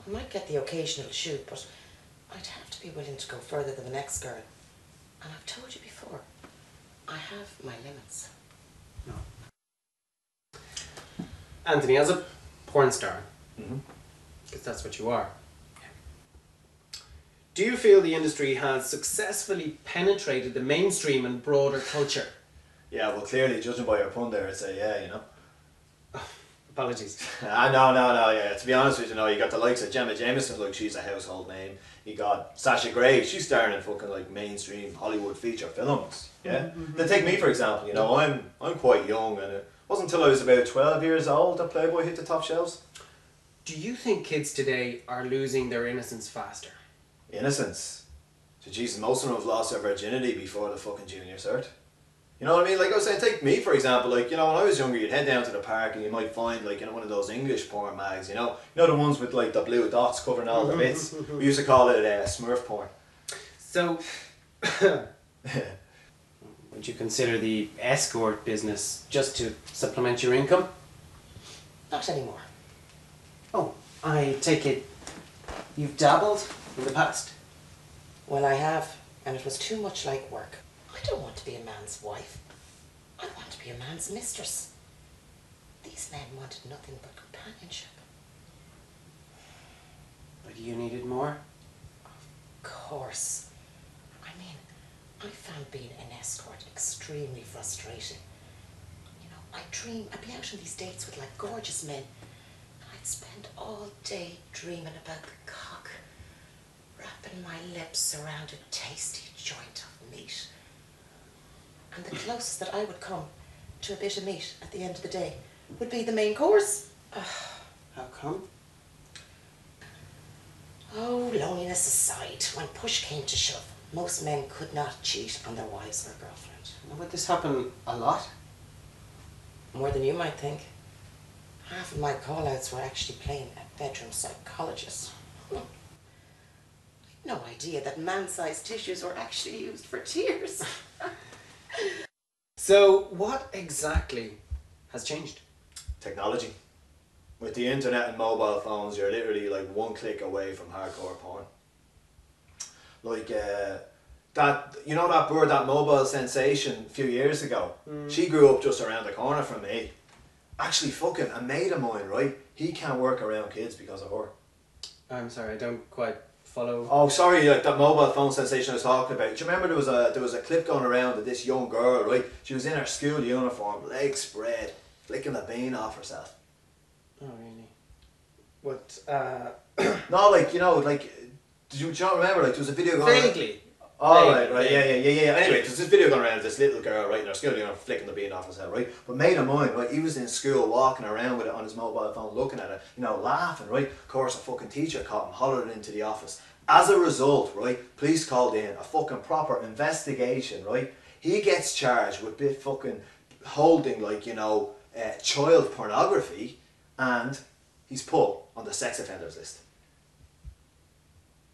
I might get the occasional shoot, but I'd have to be willing to go further than the next girl. And I've told you before, I have my limits. No. Anthony, as a porn star, because that's what you are, do you feel the industry has successfully penetrated the mainstream and broader culture? Yeah, well, clearly, judging by your pun there, I'd say yeah, you know. Apologies. No, yeah. To be honest with you, you got the likes of Gemma Jameson, like she's a household name. You got Sasha Grey, she's starring in fucking like mainstream Hollywood feature films. Yeah. Then take me for example. You know, I'm quite young, and it wasn't until I was about 12 years old that Playboy hit the top shelves. Do you think kids today are losing their innocence faster? Innocence. So Jesus, most of them have lost their virginity before the fucking junior cert. You know what I mean? Like I was saying, take me for example. Like, you know, when I was younger, you'd head down to the park and you might find like, you know, one of those English porn mags. You know the ones with like the blue dots covering all the bits. We used to call it Smurf porn. So, would you consider the escort business just to supplement your income? Not anymore. Oh, I take it you've dabbled in the past? Well, I have, and it was too much like work. I don't want to be a man's wife. I want to be a man's mistress. These men wanted nothing but companionship. But you needed more? Of course. I mean, I found being an escort extremely frustrating. You know, I'd be out on these dates with like gorgeous men, and I'd spend all day dreaming about the cock, wrapping my lips around a tasty joint of meat. And the closest that I would come to a bit of meat at the end of the day would be the main course. How come? Oh, loneliness aside, when push came to shove, most men could not cheat on their wives or girlfriend. Would this happen a lot? More than you might think. Half of my call-outs were actually playing a bedroom psychologist. I had no idea that man-sized tissues were actually used for tears. So, what exactly has changed? Technology. With the internet and mobile phones, you're literally like one click away from hardcore porn. Like that, you know that bird, that mobile sensation a few years ago. She grew up just around the corner from me. Actually, fucking a mate of mine, right? He can't work around kids because of her. I'm sorry, I don't quite follow. Oh, sorry, like that mobile phone sensation I was talking about. Do you remember there was a clip going around of this young girl, right? She was in her school uniform, legs spread, flicking the bean off herself. Oh, really? What? No, like, you know, like, do you not remember? Like, there was a video going Vaguely. Oh, right. Yeah. Anyway, there's this video going around of this little girl, right, in her school, you know, flicking the bean off herself, right? But mate of mine, right, he was in school walking around with it on his mobile phone, looking at it, you know, laughing, right? Of course, a fucking teacher caught him, hollered into the office. As a result, right, police called in, a fucking proper investigation, right? He gets charged with fucking holding, like, you know, child pornography, and he's put on the sex offenders list.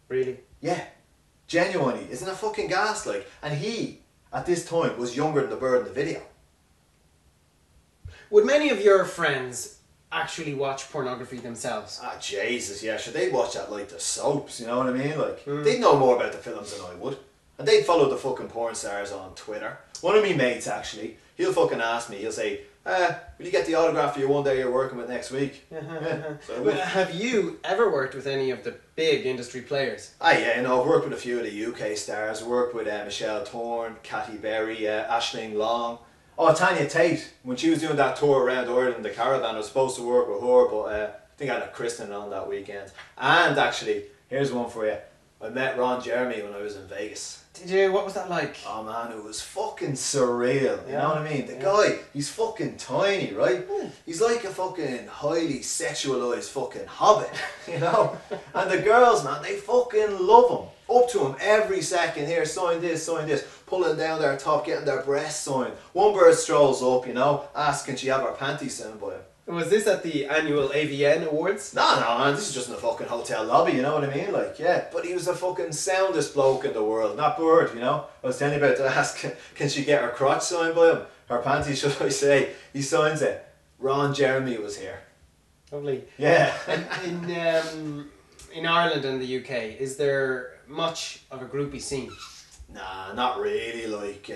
Really? Yeah. Genuinely, isn't it fucking gas, like? And he, at this time, was younger than the bird in the video. Would many of your friends actually watch pornography themselves? Ah, Jesus, yeah, should they watch that like the soaps, you know what I mean? Like, they'd know more about the films than I would. And they'd follow the fucking porn stars on Twitter. One of me mates, actually, he'll fucking ask me, he'll say, will you get the autograph for your one day you're working with next week? But have you ever worked with any of the big industry players? Yeah, you know, I've worked with a few of the UK stars. Worked with Michelle Thorne, Kathy Berry, Aisling Long. Oh, Tanya Tate. When she was doing that tour around Ireland, the caravan, I was supposed to work with her, but I think I had a christening on that weekend. And actually, here's one for you. I met Ron Jeremy when I was in Vegas. Did you? What was that like? Oh man, it was fucking surreal. You know what I mean? The guy, he's fucking tiny, right? He's like a fucking highly sexualized fucking hobbit, you know? And the girls, man, they fucking love him. Up to him every second. Here, sign this, pulling down their top, getting their breasts signed. One bird strolls up, you know, asking she have her panties signed by him. Was this at the annual AVN Awards? No, man, this is just in the fucking hotel lobby, you know what I mean? Like, yeah, but he was the fucking soundest bloke in the world, that bird, you know? I was telling you about to ask, can she get her crotch signed by him? Her panties, should I say? He signs it. Ron Jeremy was here. Lovely. Yeah. In Ireland and the UK, is there much of a groupie scene? Nah, not really, like,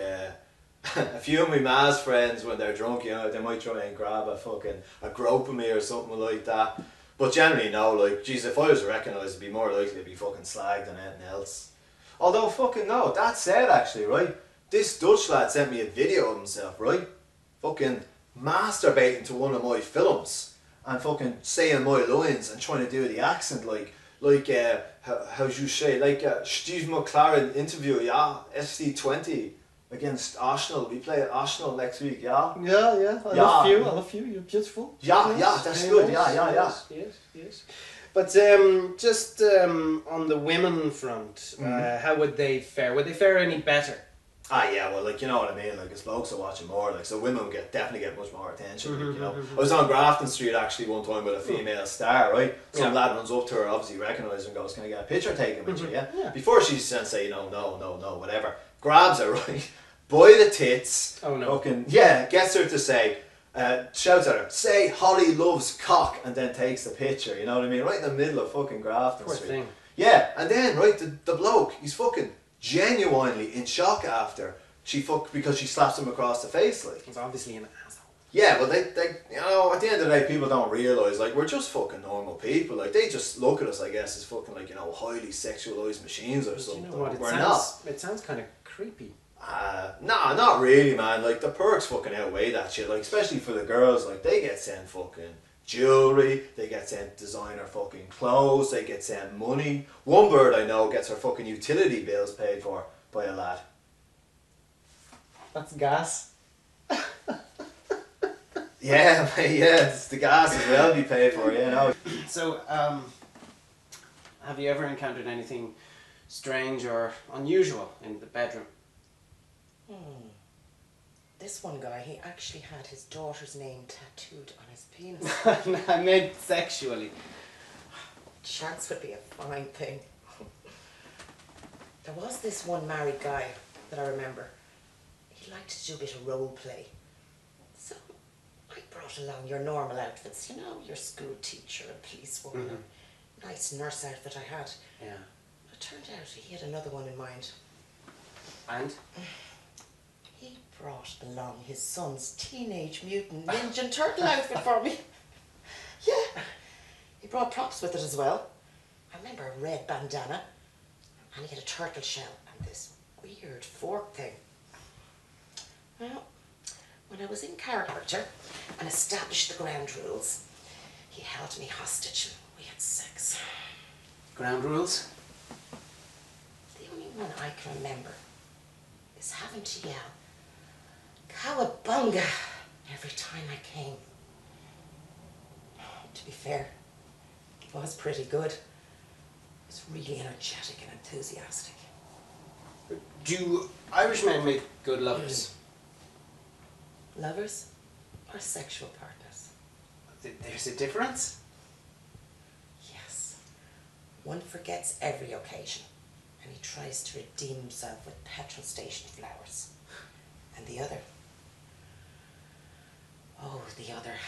a few of my ma's friends, when they're drunk, you know, they might try and grab a grope of me or something like that. But generally, no, like, geez, if I was recognised, it'd be more likely to be fucking slagged than anything else. Although, fucking no, that said, actually, right, this Dutch lad sent me a video of himself, right, fucking masturbating to one of my films, and fucking saying my lines and trying to do the accent, like, how you say, like, Steve McLaren interview, yeah, SC20. Against Arsenal. We play at Arsenal next week, yeah? Yeah. I love you. You're beautiful. Yeah, that's good. Yes. But just on the women front, how would they fare? Would they fare any better? Yeah, well, like, you know what I mean, like, it's blokes are watching more, like, so women will definitely get much more attention, like, you know. I was on Grafton Street actually one time with a female star, right? Some lad runs up to her, obviously recognises her and goes, can I get a picture taken with you, yeah? Before she's to say, you know, no, whatever, grabs her, right, by the tits, fucking, gets her to say, shouts at her, say Holly loves cock, and then takes the picture, you know what I mean, right in the middle of fucking Grafton Street. Thing. Yeah, and then, right, the bloke, he's fucking genuinely in shock after because she slaps him across the face, like. He's obviously an asshole. Yeah, but they you know, at the end of the day, people don't realise, like, we're just fucking normal people, like, they just look at us, I guess, as fucking, like, you know, highly sexualised machines or something. You know what, we're not. It sounds kind of creepy. Nah, not really, man. Like, the perks fucking outweigh that shit. Like, especially for the girls, like, they get sent fucking jewellery, they get sent designer fucking clothes, they get sent money. One bird I know gets her fucking utility bills paid for by a lad. That's gas. Yeah, it's the gas as well be paid for, you know. So, have you ever encountered anything strange or unusual in the bedroom? This one guy, he actually had his daughter's name tattooed on his penis. I meant sexually. Chance would be a fine thing. There was this one married guy that I remember. He liked to do a bit of role play. So I brought along your normal outfits, your school teacher, a policewoman, a nice nurse outfit I had. Yeah. But turned out he had another one in mind. And? He brought along his son's Teenage Mutant Ninja Turtle outfit for me. Yeah. He brought props with it as well. I remember a red bandana. And he had a turtle shell and this weird fork thing. Well, when I was in character and established the ground rules, he held me hostage and we had sex. Ground rules? The only one I can remember is having to yell, "Cowabunga," every time I came. To be fair, it was pretty good. It was really energetic and enthusiastic. Do Irishmen make good lovers? Lovers or sexual partners? There's a difference? Yes. One forgets every occasion and he tries to redeem himself with petrol station flowers. And the other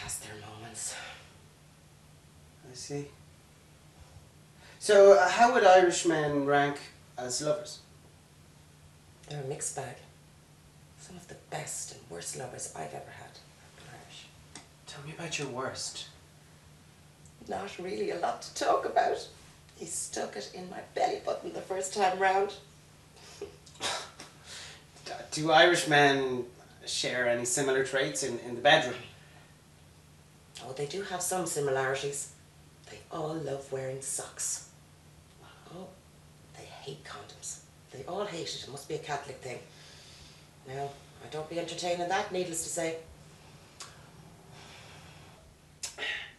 has their moments. I see. So, how would Irishmen rank as lovers? They're a mixed bag. Some of the best and worst lovers I've ever had have been Irish. Tell me about your worst. Not really a lot to talk about. He stuck it in my belly button the first time round. Do Irishmen share any similar traits in the bedroom? Oh, they do have some similarities. They all love wearing socks. Oh, they hate condoms. They all hate it. It must be a Catholic thing. No, I don't be entertaining that, needless to say.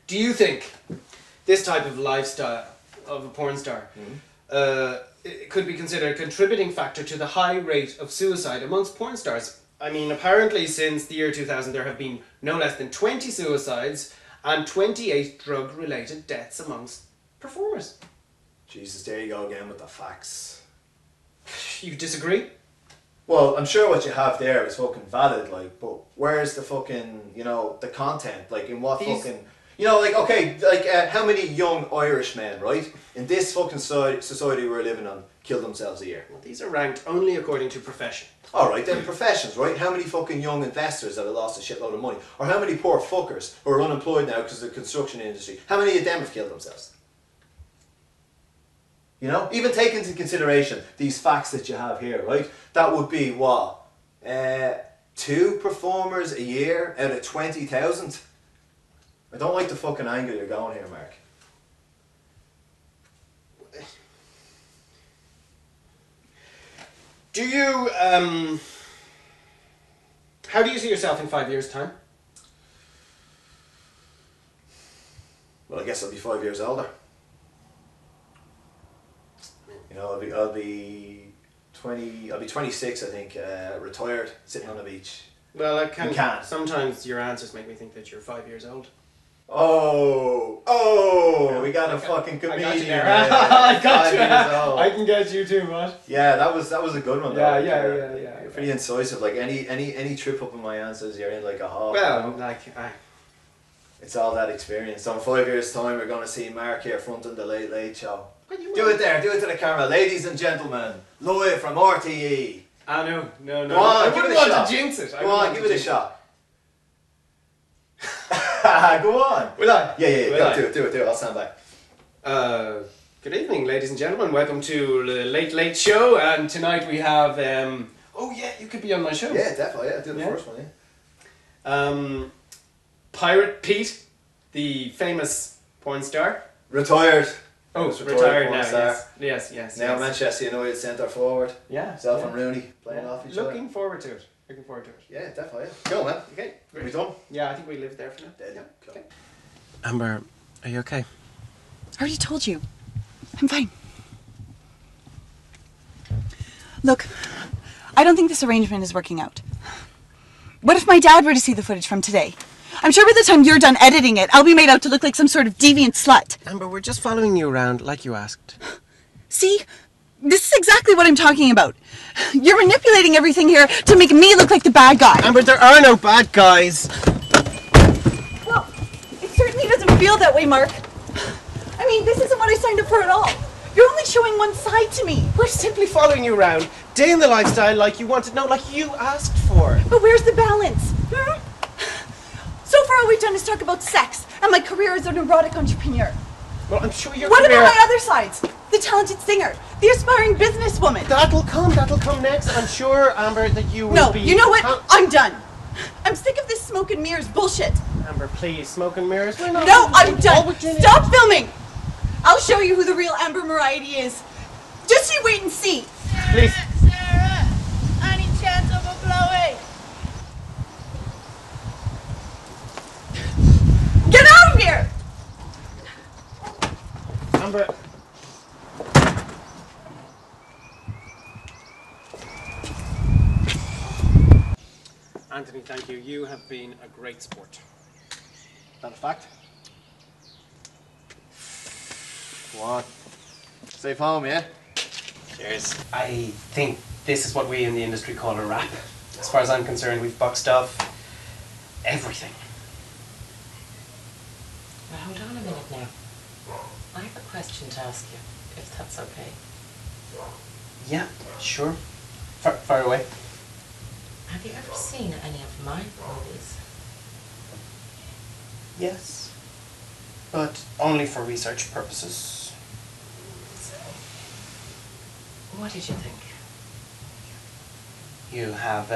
Do you think this type of lifestyle of a porn star it could be considered a contributing factor to the high rate of suicide amongst porn stars? I mean, apparently since the year 2000 there have been no less than 20 suicides and 28 drug-related deaths amongst performers. Jesus, there you go again with the facts. You disagree? Well, I'm sure what you have there is fucking valid, like, but where's the fucking, you know, the content? Like, in what fucking... You know, like, okay, like, how many young Irishmen, right, in this fucking society we're living on, kill themselves a year? Well, these are ranked only according to profession. Alright, then professions, right? How many fucking young investors that have lost a shitload of money? Or how many poor fuckers who are unemployed now because of the construction industry? How many of them have killed themselves? You know? Even take into consideration these facts that you have here, right? That would be, what? 2 performers a year out of 20,000? I don't like the fucking angle you're going here, Mark. Do you, how do you see yourself in 5 years' time? Well, I guess I'll be 5 years older. You know, I'll be 26, I think, retired, sitting on the beach. Well, I can't. Sometimes your answers make me think that you're 5 years old. Oh, we got a fucking comedian. I got you. I can get you too, what? Yeah, that was a good one. Yeah, though. yeah. You're pretty incisive. Like any trip up in my answers, you're in like a hawk. Well, like it's all that experience. So in 5 years' time, we're gonna see Mark here fronting the Late Late Show. Do it there. Do it to the camera, ladies and gentlemen. Live from RTE. No. Go on, I wouldn't want to jinx it. Go on, give it a shot. Go on. Will I? Yeah. Do it. I'll stand back. Good evening, ladies and gentlemen. Welcome to the Late Late Show. And tonight we have. Oh yeah, you could be on my show. Yeah, definitely. Yeah, do the first one. Yeah. Pirate Pete, the famous porn star. Retired. Oh, retired now. Star. Yes. Now Manchester United centre forward. Yeah. Self and Rooney playing off each other. Looking forward to it. Yeah, definitely. Yeah. Cool, man. Okay. Are we done? Yeah, I think we live there for now. Yeah. Cool. Okay. Amber, are you okay? I already told you. I'm fine. Look, I don't think this arrangement is working out. What if my dad were to see the footage from today? I'm sure by the time you're done editing it, I'll be made out to look like some sort of deviant slut. Amber, we're just following you around like you asked. See? This is exactly what I'm talking about. You're manipulating everything here to make me look like the bad guy. Amber, there are no bad guys. Well, it certainly doesn't feel that way, Mark. I mean, this isn't what I signed up for at all. You're only showing one side to me. We're simply following you around, day in the lifestyle like you wanted, no, like you asked for. But where's the balance? So far all we've done is talk about sex and my career as an erotic entrepreneur. Well, I'm sure your What career... about my other sides? The talented singer, the aspiring businesswoman. That'll come next. I'm sure, Amber, that you will be... No, you know what? I'm done. I'm sick of this smoke and mirrors bullshit. Amber, please, smoke and mirrors. We're not... No, I'm done. All we're doing Stop filming. I'll show you who the real Amber Variety is. Just you wait and see. Please. Sarah, any chance of a blowy? Get out of here! Amber... Anthony, thank you. You have been a great sport. Is that a fact? What? Safe home, yeah? Cheers. I think this is what we in the industry call a wrap. As far as I'm concerned, we've boxed off everything. Now, hold on a minute now. I have a question to ask you, if that's okay. Yeah, sure. Fire away. Have you ever seen any of my movies? Yes. But only for research purposes. So, what did you think? You have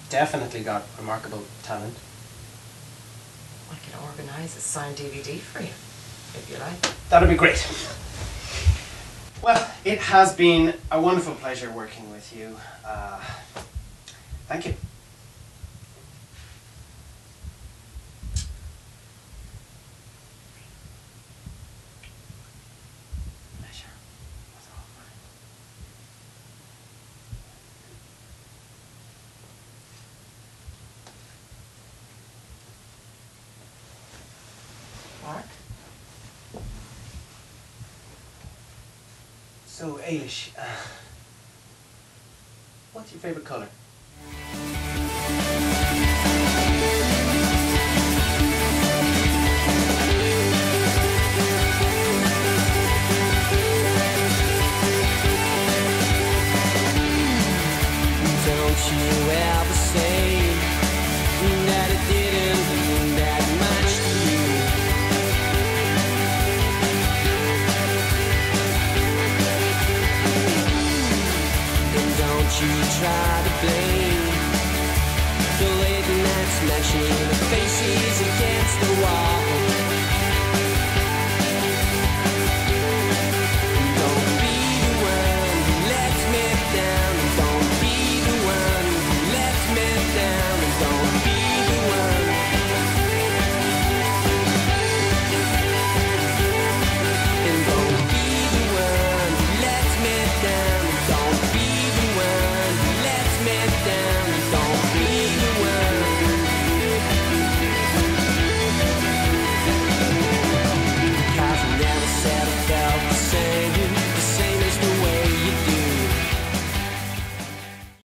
definitely got remarkable talent. I can organise a signed DVD for you, if you like. That'd be great. Well, it has been a wonderful pleasure working with you. Thank you. Pleasure was all mine. Mark? So, Ailish, what's your favourite colour?